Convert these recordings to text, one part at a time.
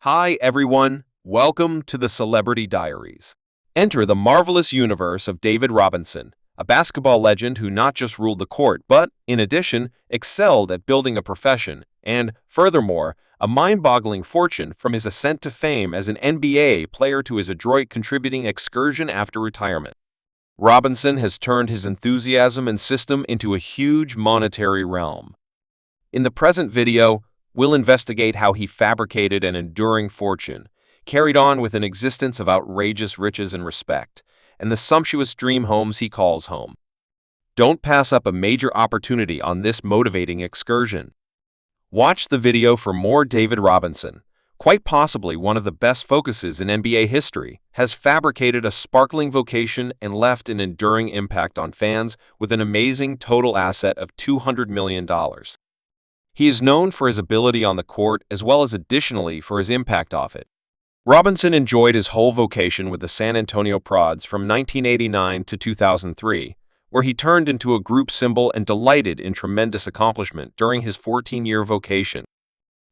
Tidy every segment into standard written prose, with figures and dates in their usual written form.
Hi, everyone. Welcome to the Celebrity Diaries. Enter the marvelous universe of David Robinson, a basketball legend who not just ruled the court, but, in addition, excelled at building a profession and, furthermore, a mind-boggling fortune from his ascent to fame as an NBA player to his adroit contributing excursion after retirement. Robinson has turned his enthusiasm and system into a huge monetary realm. In the present video, we'll investigate how he fabricated an enduring fortune, carried on with an existence of outrageous riches and respect, and the sumptuous dream homes he calls home. Don't pass up a major opportunity on this motivating excursion. Watch the video for more. David Robinson, quite possibly one of the best focuses in NBA history, has fabricated a sparkling vocation and left an enduring impact on fans with an amazing total asset of $200 million. He is known for his ability on the court as well as additionally for his impact off it. Robinson enjoyed his whole vocation with the San Antonio Prods from 1989 to 2003, where he turned into a group symbol and delighted in tremendous accomplishment during his 14-year vocation.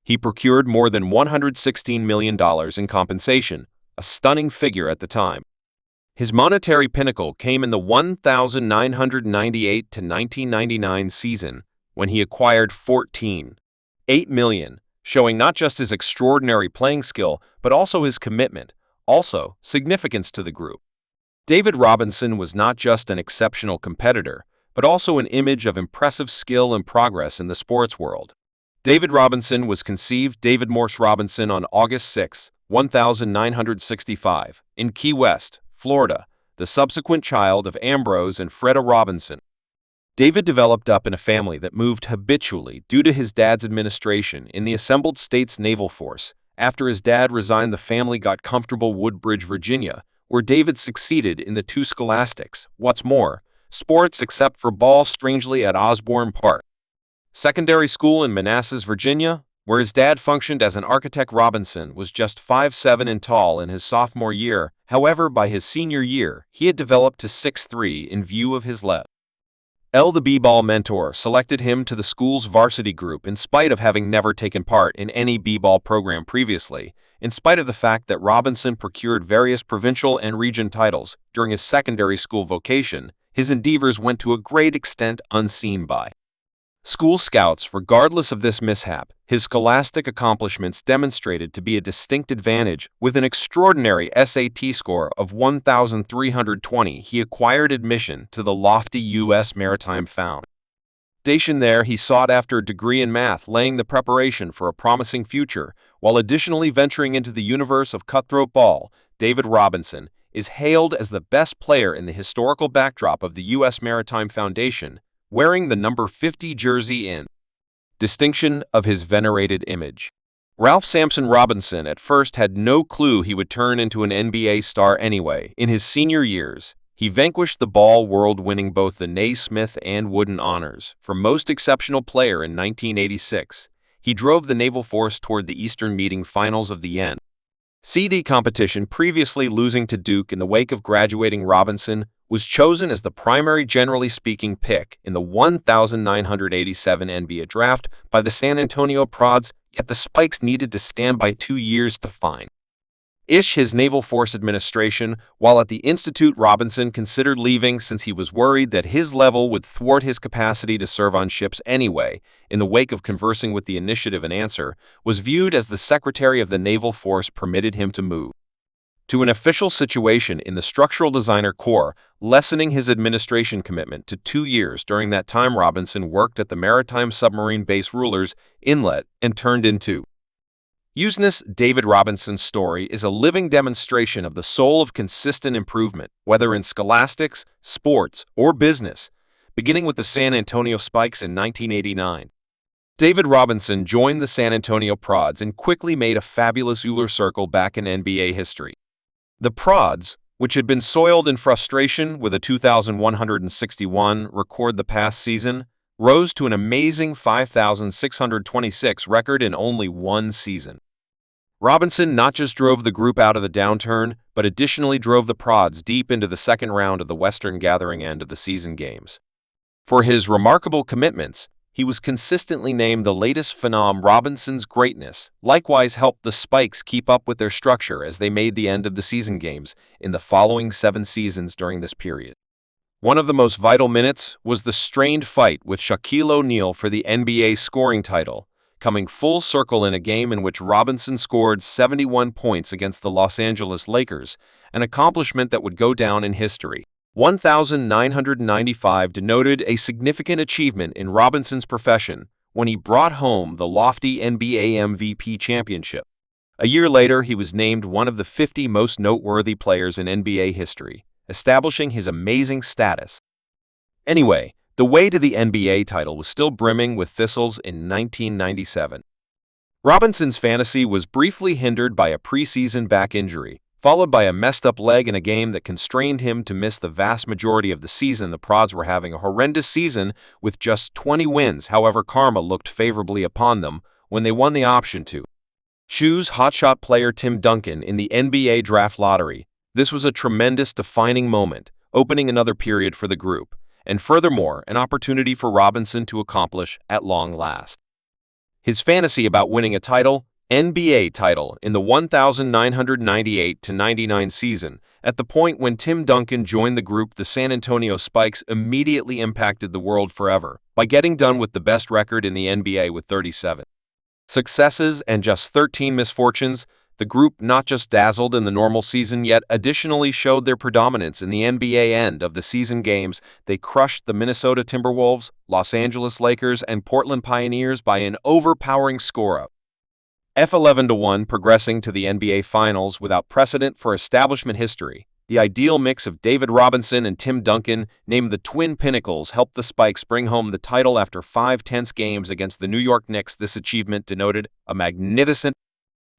He procured more than $116 million in compensation, a stunning figure at the time. His monetary pinnacle came in the 1998 to 1999 season, when he acquired $14.8 million, showing not just his extraordinary playing skill, but also his commitment, also significance to the group. David Robinson was not just an exceptional competitor, but also an image of impressive skill and progress in the sports world. David Robinson was conceived David Morse Robinson on August 6, 1965, in Key West, Florida, the subsequent child of Ambrose and Freda Robinson. David developed up in a family that moved habitually due to his dad's administration in the assembled state's naval force. After his dad resigned, the family got comfortable Woodbridge, Virginia, where David succeeded in the two scholastics, what's more, sports except for ball strangely at Osborne Park. Secondary school in Manassas, Virginia, where his dad functioned as an architect. Robinson was just 5'7" and tall in his sophomore year. However, by his senior year, he had developed to 6'3" in view of his the b-ball mentor selected him to the school's varsity group in spite of having never taken part in any b-ball program previously, in spite of the fact that Robinson procured various provincial and region titles during his secondary school vocation. His endeavors went to a great extent unseen by school scouts. Regardless of this mishap, his scholastic accomplishments demonstrated to be a distinct advantage. With an extraordinary SAT score of 1,320, he acquired admission to the lofty U.S. Maritime Foundation. There, he sought after a degree in math, laying the preparation for a promising future, while additionally venturing into the universe of cutthroat ball. David Robinson is hailed as the best player in the historical backdrop of the U.S. Maritime Foundation, wearing the number 50 jersey in distinction of his venerated image. Ralph Sampson Robinson at first had no clue he would turn into an NBA star anyway. In his senior years, he vanquished the ball world, winning both the Naismith and Wooden honors for most exceptional player in 1986. He drove the naval force toward the Eastern meeting finals of the NCAA competition, previously losing to Duke. In the wake of graduating, Robinson was chosen as the primary, generally speaking, pick in the 1987 NBA draft by the San Antonio Prods, yet the Spikes needed to stand by 2 years to finish his Naval Force administration. While at the Institute, Robinson considered leaving since he was worried that his level would thwart his capacity to serve on ships anyway. In the wake of conversing with the initiative, an answer was viewed as the Secretary of the Naval Force permitted him to move to an official situation in the Structural Designer Corps, lessening his administration commitment to 2 years. During that time, Robinson worked at the Maritime Submarine Base Rulers Inlet and turned into Useness. David Robinson's story is a living demonstration of the soul of consistent improvement, whether in scholastics, sports, or business. Beginning with the San Antonio Spikes in 1989, David Robinson joined the San Antonio Prods and quickly made a fabulous circle back in NBA history. The Prods, which had been soiled in frustration with a 2,161 record the past season, rose to an amazing 5,626 record in only one season. Robinson not just drove the group out of the downturn, but additionally drove the Prods deep into the second round of the Western Gathering end of the season games. For his remarkable commitments, he was consistently named the latest phenom. Robinson's greatness likewise helped the Spikes keep up with their structure as they made the end of the season games in the following 7 seasons during this period. One of the most vital minutes was the strained fight with Shaquille O'Neal for the NBA scoring title, coming full circle in a game in which Robinson scored 71 points against the Los Angeles Lakers, an accomplishment that would go down in history. 1995 denoted a significant achievement in Robinson's profession when he brought home the lofty NBA MVP championship. A year later, he was named one of the 50 most noteworthy players in NBA history, establishing his amazing status. Anyway, the way to the NBA title was still brimming with thistles in 1997. Robinson's fantasy was briefly hindered by a preseason back injury, followed by a messed-up leg in a game that constrained him to miss the vast majority of the season. The Prods were having a horrendous season with just 20 wins. However, karma looked favorably upon them when they won the option to choose hotshot player Tim Duncan in the NBA draft lottery. This was a tremendous defining moment, opening another period for the group, and furthermore, an opportunity for Robinson to accomplish at long last his fantasy about winning a NBA title in the 1998-99 season. At the point when Tim Duncan joined the group, the San Antonio Spikes immediately impacted the world forever by getting done with the best record in the NBA with 37 successes and just 13 misfortunes. The group not just dazzled in the normal season, yet additionally showed their predominance in the NBA end of the season games. They crushed the Minnesota Timberwolves, Los Angeles Lakers, and Portland Pioneers by an overpowering score of 11-1, progressing to the NBA Finals without precedent for establishment history. The ideal mix of David Robinson and Tim Duncan, named the Twin Pinnacles, helped the Spikes bring home the title after 5 tense games against the New York Knicks. This achievement denoted a magnificent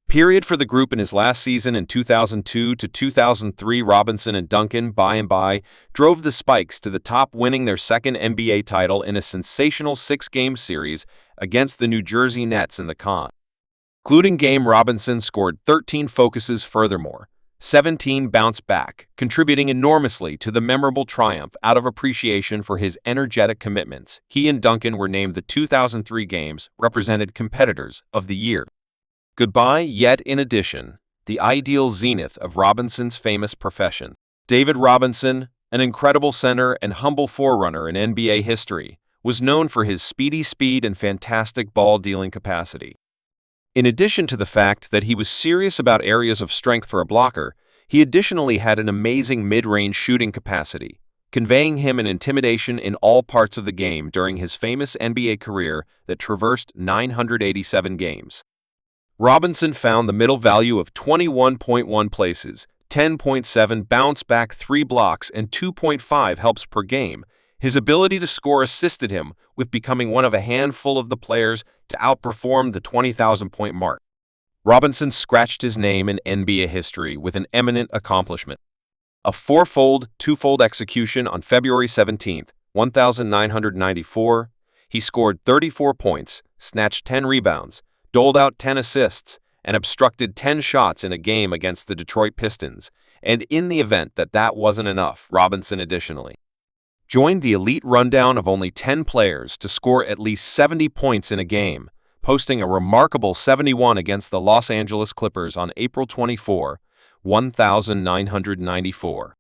period for the group. In his last season in 2002 to 2003, Robinson and Duncan, by and by, drove the Spikes to the top, winning their second NBA title in a sensational 6-game series against the New Jersey Nets in the concluding game. Robinson scored 13 focuses. Furthermore, 17 bounced back, contributing enormously to the memorable triumph. Out of appreciation for his energetic commitments, he and Duncan were named the 2003 Games Represented Competitors of the Year. Goodbye. Yet in addition, the ideal zenith of Robinson's famous profession. David Robinson, an incredible center and humble forerunner in NBA history, was known for his speedy speed and fantastic ball-dealing capacity. In addition to the fact that he was serious about areas of strength for a blocker, he additionally had an amazing mid-range shooting capacity, conveying him an intimidation in all parts of the game during his famous NBA career that traversed 987 games. Robinson found the middle value of 21.1 places, 10.7 bounce-back 3 blocks, and 2.5 helps per game. His ability to score assisted him with becoming one of a handful of the players to outperform the 20,000-point mark. Robinson scratched his name in NBA history with an eminent accomplishment. A 4-fold, 2-fold execution on February 17, 1994. He scored 34 points, snatched 10 rebounds, doled out 10 assists, and obstructed 10 shots in a game against the Detroit Pistons. And in the event that that wasn't enough, Robinson additionally joined the elite rundown of only 10 players to score at least 70 points in a game, posting a remarkable 71 against the Los Angeles Clippers on April 24, 1994.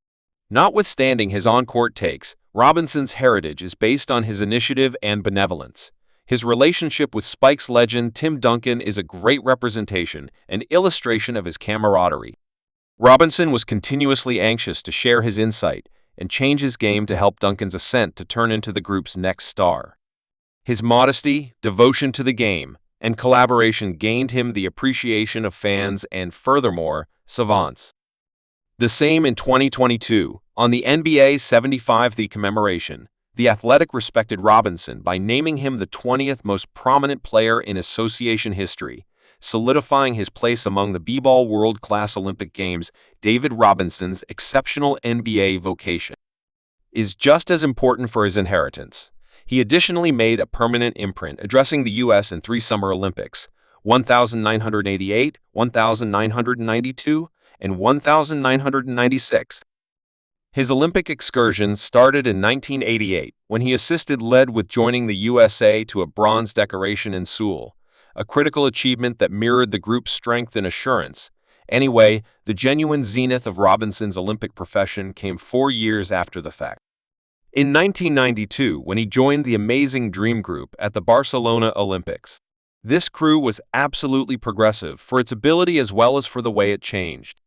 Notwithstanding his on-court takes, Robinson's heritage is based on his initiative and benevolence. His relationship with Spikes legend Tim Duncan is a great representation and illustration of his camaraderie. Robinson was continuously anxious to share his insight and change his game to help Duncan's ascent to turn into the group's next star. His modesty, devotion to the game, and collaboration gained him the appreciation of fans and, furthermore, savants. The same in 2022, on the NBA's 75th commemoration, The Athletic respected Robinson by naming him the 20th most prominent player in association history, solidifying his place among the b-ball world-class Olympic Games. David Robinson's exceptional NBA vocation is just as important for his inheritance. He additionally made a permanent imprint addressing the U.S. in 3 Summer Olympics, 1988, 1992, and 1996. His Olympic excursion started in 1988 when he assisted led with joining the USA to a bronze decoration in Seoul, a critical achievement that mirrored the group's strength and assurance. Anyway, the genuine zenith of Robinson's Olympic profession came 4 years after the fact. In 1992, when he joined the Amazing Dream Group at the Barcelona Olympics. This crew was absolutely progressive for its ability as well as for the way it changed.